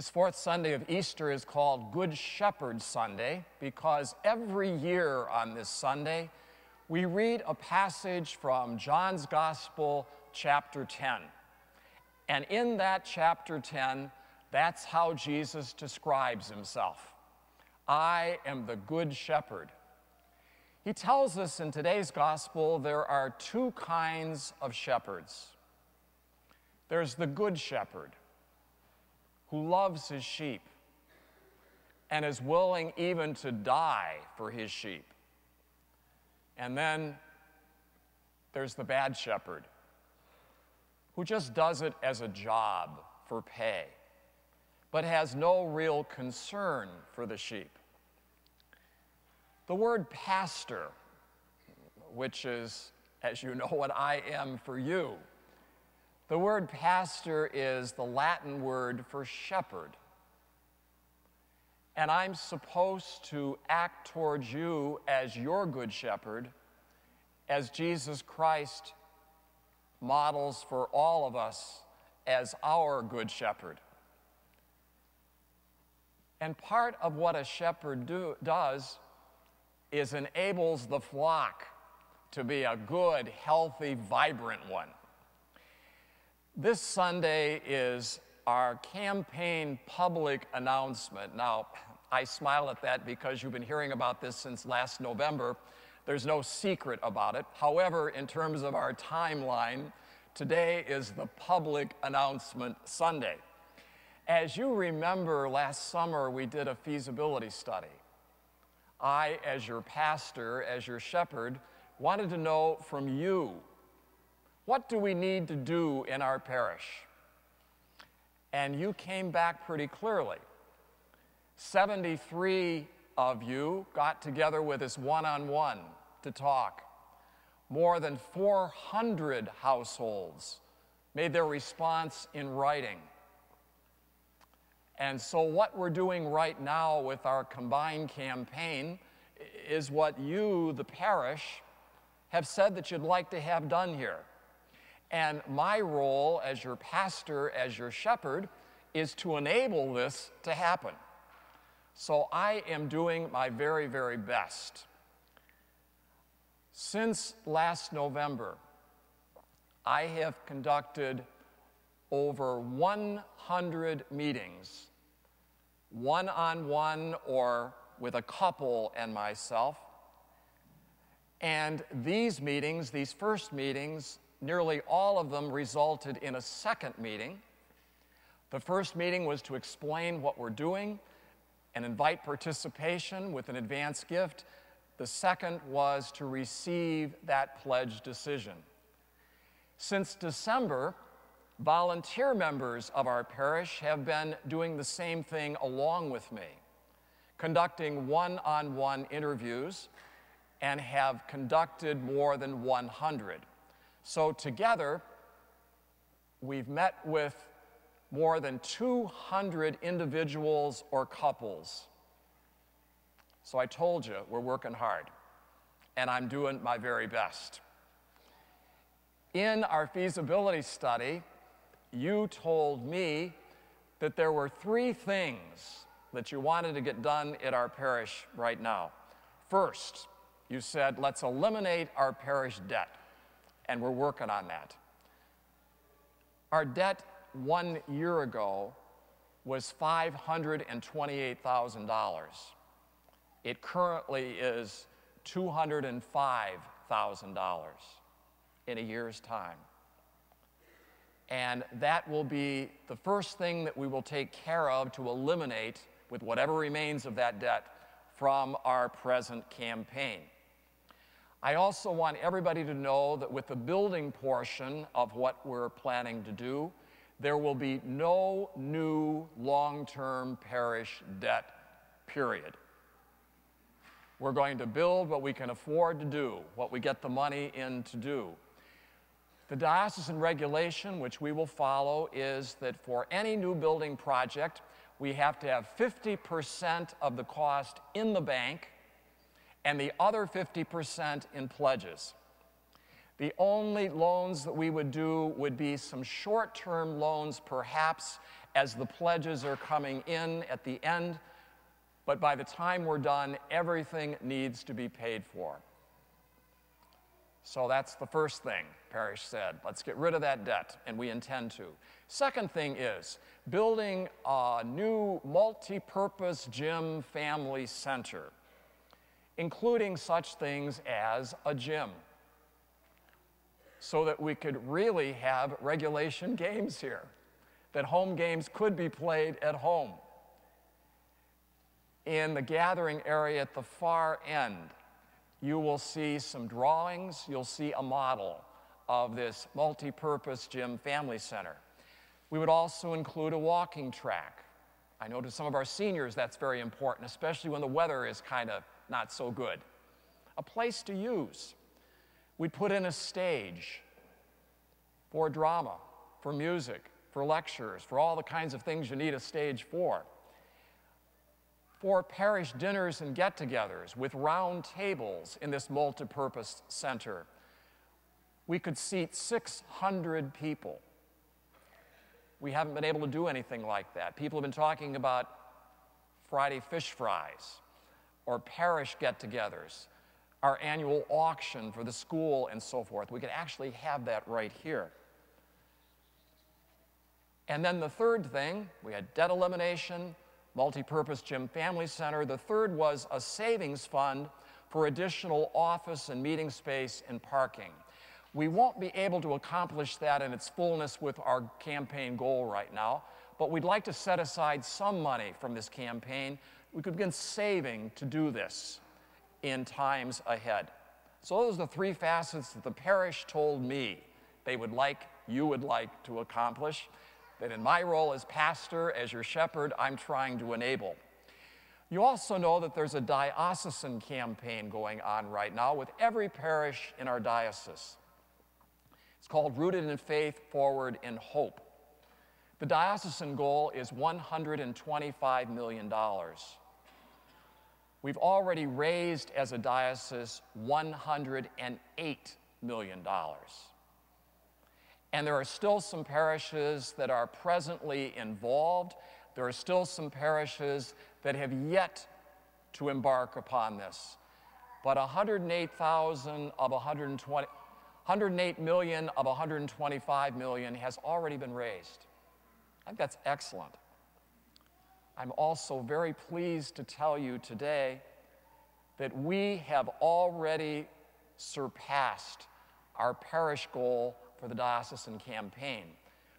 This fourth Sunday of Easter is called Good Shepherd Sunday because every year on this Sunday, we read a passage from John's Gospel, chapter 10. And in that chapter 10, that's how Jesus describes himself. I am the Good Shepherd. He tells us in today's Gospel there are two kinds of shepherds. There's the Good Shepherd, who loves his sheep and is willing even to die for his sheep. And then there's the bad shepherd, who just does it as a job for pay, but has no real concern for the sheep. The word pastor, which is, as you know, what I am for you, the word pastor is the Latin word for shepherd. And I'm supposed to act towards you as your good shepherd, as Jesus Christ models for all of us as our good shepherd. And part of what a shepherd does is enables the flock to be a good, healthy, vibrant one. This Sunday is our campaign public announcement. Now, I smile at that because you've been hearing about this since last November. There's no secret about it. However, in terms of our timeline, today is the public announcement Sunday. As you remember, last summer we did a feasibility study. I, as your pastor, as your shepherd, wanted to know from you, what do we need to do in our parish? And you came back pretty clearly. 73 of you got together with us one-on-one to talk. More than 400 households made their response in writing. And so what we're doing right now with our combined campaign is what you, the parish, have said that you'd like to have done here. And my role as your pastor, as your shepherd, is to enable this to happen. So I am doing my very, very best. Since last November, I have conducted over 100 meetings, one-on-one or with a couple and myself. And these meetings, these first meetings, nearly all of them resulted in a second meeting. The first meeting was to explain what we're doing and invite participation with an advance gift. The second was to receive that pledge decision. Since December, volunteer members of our parish have been doing the same thing along with me, conducting one-on-one interviews, and have conducted more than 100. So together, we've met with more than 200 individuals or couples. So I told you, we're working hard, and I'm doing my very best. In our feasibility study, you told me that there were 3 things that you wanted to get done at our parish right now. First, you said, let's eliminate our parish debt. And we're working on that. Our debt 1 year ago was $528,000. It currently is $205,000 in a year's time. And that will be the first thing that we will take care of to eliminate, with whatever remains of that debt, from our present campaign. I also want everybody to know that with the building portion of what we're planning to do, there will be no new long-term parish debt, period. We're going to build what we can afford to do, what we get the money in to do. The diocesan regulation, which we will follow, is that for any new building project, we have to have 50% of the cost in the bank and the other 50% in pledges. The only loans that we would do would be some short-term loans, perhaps as the pledges are coming in at the end, but by the time we're done, everything needs to be paid for. So that's the first thing, Parish said. Let's get rid of that debt, and we intend to. Second thing is building a new multi-purpose gym family center, including such things as a gym, so that we could really have regulation games here, that home games could be played at home. In the gathering area at the far end, you will see some drawings, you'll see a model of this multi-purpose gym family center. We would also include a walking track. I know to some of our seniors that's very important, especially when the weather is kind of not so good. A place to use. We'd put in a stage for drama, for music, for lectures, for all the kinds of things you need a stage for parish dinners and get-togethers with round tables in this multi-purpose center. We could seat 600 people. We haven't been able to do anything like that. People have been talking about Friday fish fries or parish get-togethers, our annual auction for the school and so forth. We could actually have that right here. And then the third thing, we had debt elimination, multi-purpose gym family center. The third was a savings fund for additional office and meeting space and parking. We won't be able to accomplish that in its fullness with our campaign goal right now, but we'd like to set aside some money from this campaign. We could begin saving to do this in times ahead. So those are the three facets that the parish told me they would like, you would like to accomplish, that in my role as pastor, as your shepherd, I'm trying to enable. You also know that there's a diocesan campaign going on right now with every parish in our diocese. It's called Rooted in Faith, Forward in Hope. The diocesan goal is $125 million. We've already raised as a diocese $108 million. And there are still some parishes that are presently involved. There are still some parishes that have yet to embark upon this. But 108 million of 125 million has already been raised. I think that's excellent. I'm also very pleased to tell you today that we have already surpassed our parish goal for the diocesan campaign,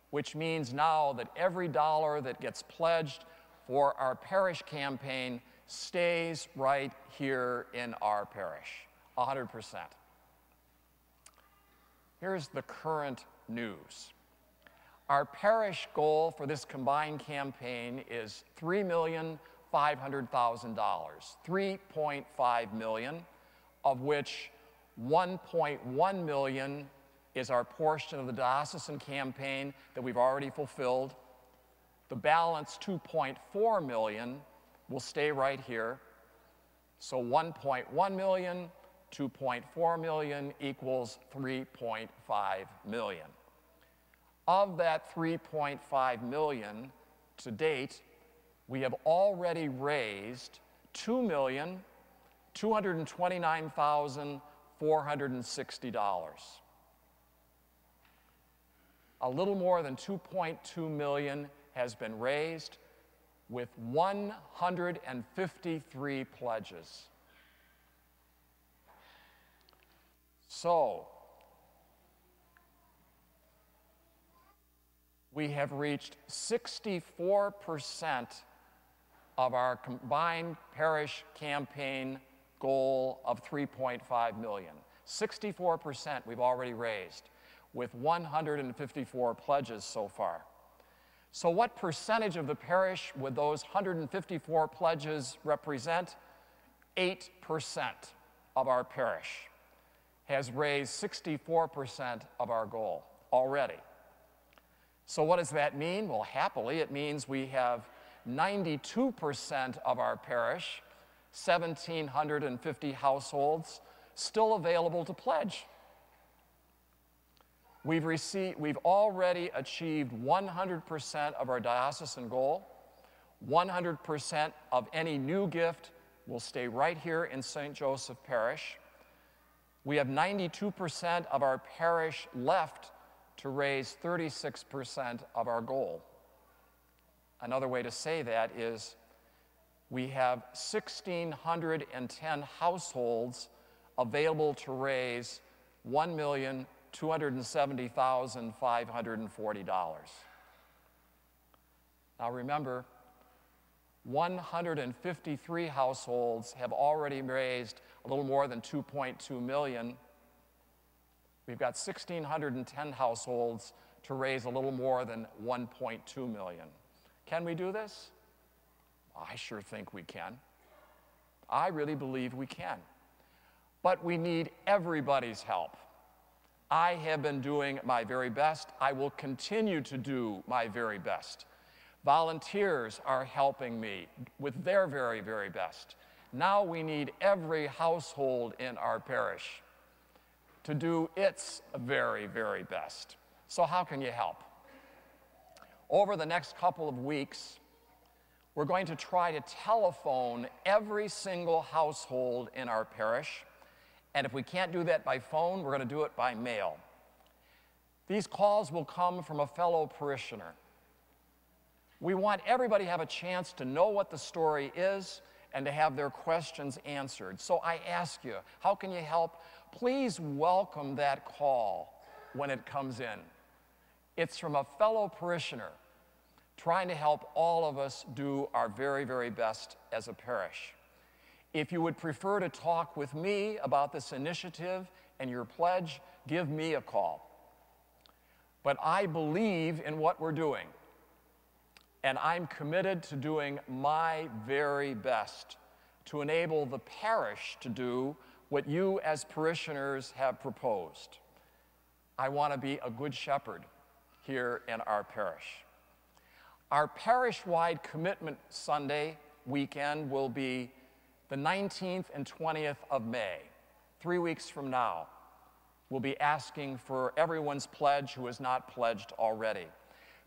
which means now that every dollar that gets pledged for our parish campaign stays right here in our parish, 100%. Here's the current news. Our parish goal for this combined campaign is $3,500,000, $3.5 million, of which $1.1 million is our portion of the diocesan campaign that we've already fulfilled. The balance, $2.4 million, will stay right here. So $1.1 million, $2.4 million equals $3.5 million. Of that $3.5 million to date, we have already raised $2,229,460. A little more than $2.2 million has been raised with 153 pledges. So, we have reached 64% of our combined parish campaign goal of $3.5 million. 64% we've already raised with 154 pledges so far. So what percentage of the parish would those 154 pledges represent? 8% of our parish has raised 64% of our goal already. So what does that mean? Well, happily, it means we have 92% of our parish, 1,750 households, still available to pledge. We've already achieved 100% of our diocesan goal. 100% of any new gift will stay right here in St. Joseph Parish. We have 92% of our parish left to raise 36% of our goal. Another way to say that is we have 1,610 households available to raise $1,270,540. Now remember, 153 households have already raised a little more than 2.2 million. We've got 1,610 households to raise a little more than 1.2 million. Can we do this? I sure think we can. I really believe we can. But we need everybody's help. I have been doing my very best. I will continue to do my very best. Volunteers are helping me with their very, very best. Now we need every household in our parish to do its very, very best. So how can you help? Over the next couple of weeks, we're going to try to telephone every single household in our parish. And if we can't do that by phone, we're going to do it by mail. These calls will come from a fellow parishioner. We want everybody to have a chance to know what the story is and to have their questions answered. So I ask you, how can you help? Please welcome that call when it comes in. It's from a fellow parishioner trying to help all of us do our very, very best as a parish. If you would prefer to talk with me about this initiative and your pledge, give me a call. But I believe in what we're doing, and I'm committed to doing my very best to enable the parish to do what you as parishioners have proposed. I want to be a good shepherd here in our parish. Our parish-wide commitment Sunday weekend will be the 19th and 20th of May, 3 weeks from now. We'll be asking for everyone's pledge who has not pledged already.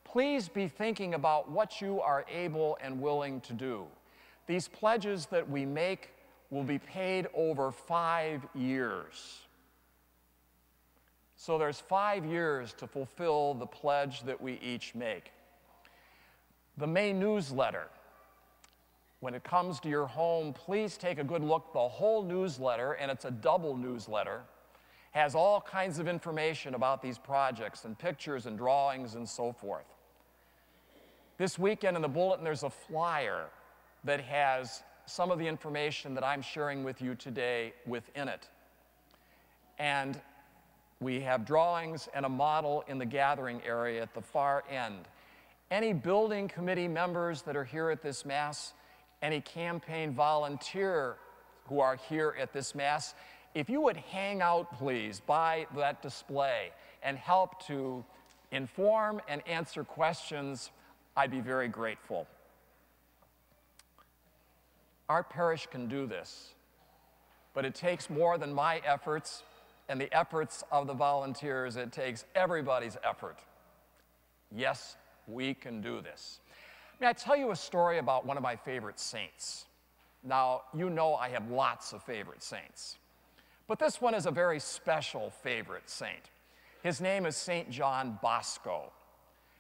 Please be thinking about what you are able and willing to do. These pledges that we make will be paid over 5 years. So there's 5 years to fulfill the pledge that we each make. The May newsletter. When it comes to your home, please take a good look. The whole newsletter, and it's a double newsletter, has all kinds of information about these projects and pictures and drawings and so forth. This weekend in the bulletin, there's a flyer that has some of the information that I'm sharing with you today within it. And we have drawings and a model in the gathering area at the far end. Any building committee members that are here at this Mass, any campaign volunteer who are here at this Mass, if you would hang out, please, by that display and help to inform and answer questions, I'd be very grateful. Our parish can do this, but it takes more than my efforts and the efforts of the volunteers. It takes everybody's effort. Yes, we can do this. May I tell you a story about one of my favorite saints? Now, you know I have lots of favorite saints, but this one is a very special favorite saint. His name is St. John Bosco.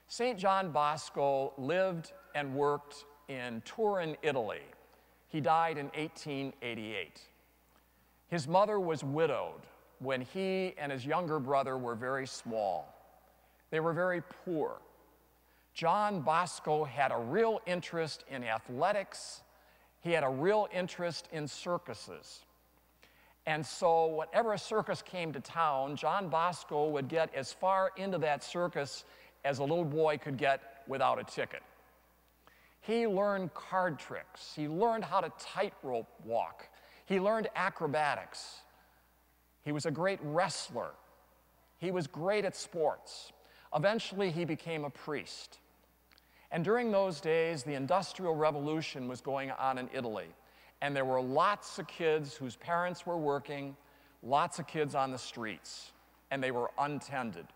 St. John Bosco lived and worked in Turin, Italy. He died in 1888. His mother was widowed when he and his younger brother were very small. They were very poor. John Bosco had a real interest in athletics. He had a real interest in circuses. And so whenever a circus came to town, John Bosco would get as far into that circus as a little boy could get without a ticket. He learned card tricks. He learned how to tightrope walk. He learned acrobatics. He was a great wrestler. He was great at sports. Eventually, he became a priest. And during those days, the Industrial Revolution was going on in Italy. And there were lots of kids whose parents were working, lots of kids on the streets, and they were untended.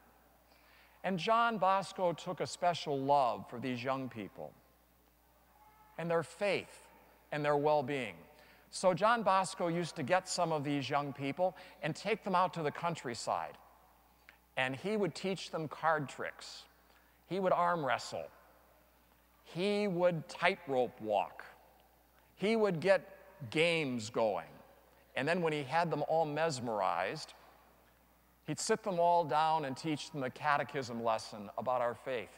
And John Bosco took a special love for these young people and their faith and their well-being. So John Bosco used to get some of these young people and take them out to the countryside. And he would teach them card tricks. He would arm wrestle. He would tightrope walk. He would get games going. And then when he had them all mesmerized, he'd sit them all down and teach them a catechism lesson about our faith.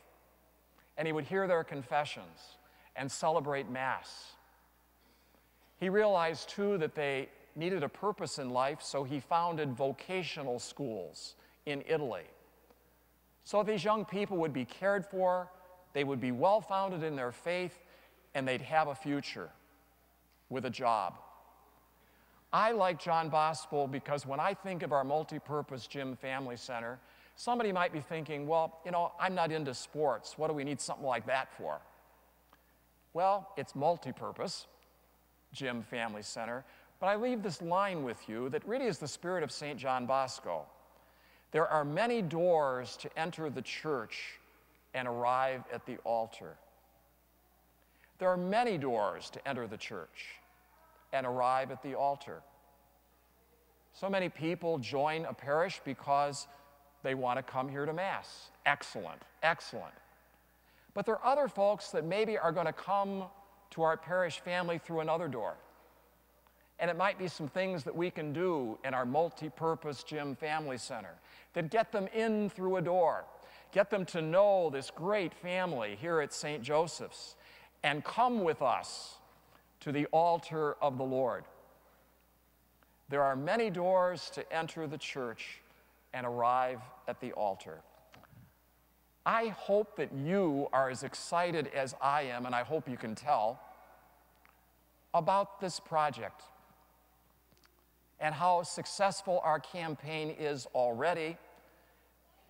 And he would hear their confessions and celebrate Mass. He realized, too, that they needed a purpose in life, so he founded vocational schools in Italy. So these young people would be cared for, they would be well-founded in their faith, and they'd have a future with a job. I like John Bosco because when I think of our multi-purpose gym family center, somebody might be thinking, well, you know, I'm not into sports. What do we need something like that for? Well, it's multi-purpose gym family center, but I leave this line with you that really is the spirit of St. John Bosco. There are many doors to enter the church and arrive at the altar. There are many doors to enter the church and arrive at the altar. So many people join a parish because they want to come here to Mass. Excellent, excellent. But there are other folks that maybe are going to come to our parish family through another door. And it might be some things that we can do in our multi-purpose gym family center that get them in through a door, get them to know this great family here at St. Joseph's, and come with us to the altar of the Lord. There are many doors to enter the church and arrive at the altar. I hope that you are as excited as I am, and I hope you can tell, about this project and how successful our campaign is already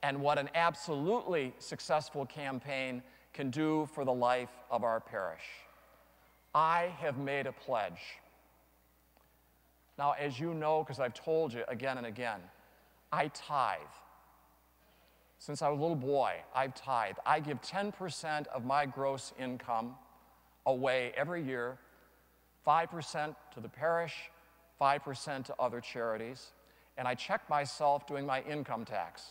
and what an absolutely successful campaign can do for the life of our parish. I have made a pledge. Now, as you know, because I've told you again and again, I tithe. Since I was a little boy, I've tithed. I give 10% of my gross income away every year, 5% to the parish, 5% to other charities, and I check myself doing my income tax.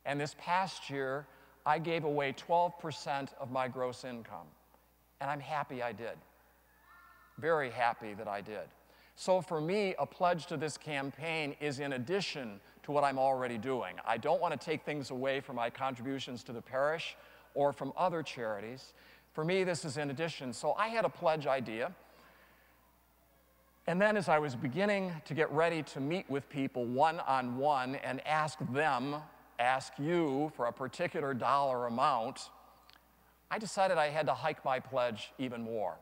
And this past year, I gave away 12% of my gross income, and I'm happy I did. Very happy that I did. So for me, a pledge to this campaign is in addition to what I'm already doing. I don't want to take things away from my contributions to the parish or from other charities. For me, this is in addition. So I had a pledge idea. And then as I was beginning to get ready to meet with people one-on-one and ask you for a particular dollar amount, I decided I had to hike my pledge even more.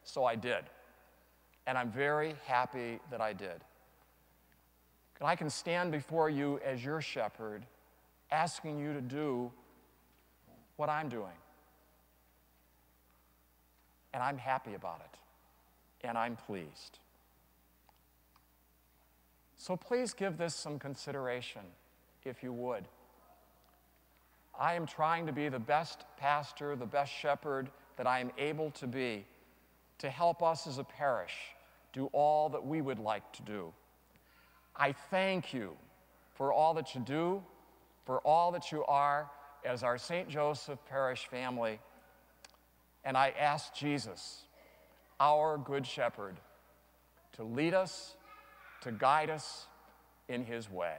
So I did. And I'm very happy that I did. And I can stand before you as your shepherd, asking you to do what I'm doing. And I'm happy about it. And I'm pleased. So please give this some consideration, if you would. I am trying to be the best pastor, the best shepherd that I am able to be, to help us as a parish do all that we would like to do. I thank you for all that you do, for all that you are as our St. Joseph Parish family, and I ask Jesus, our Good Shepherd, to lead us, to guide us in his way.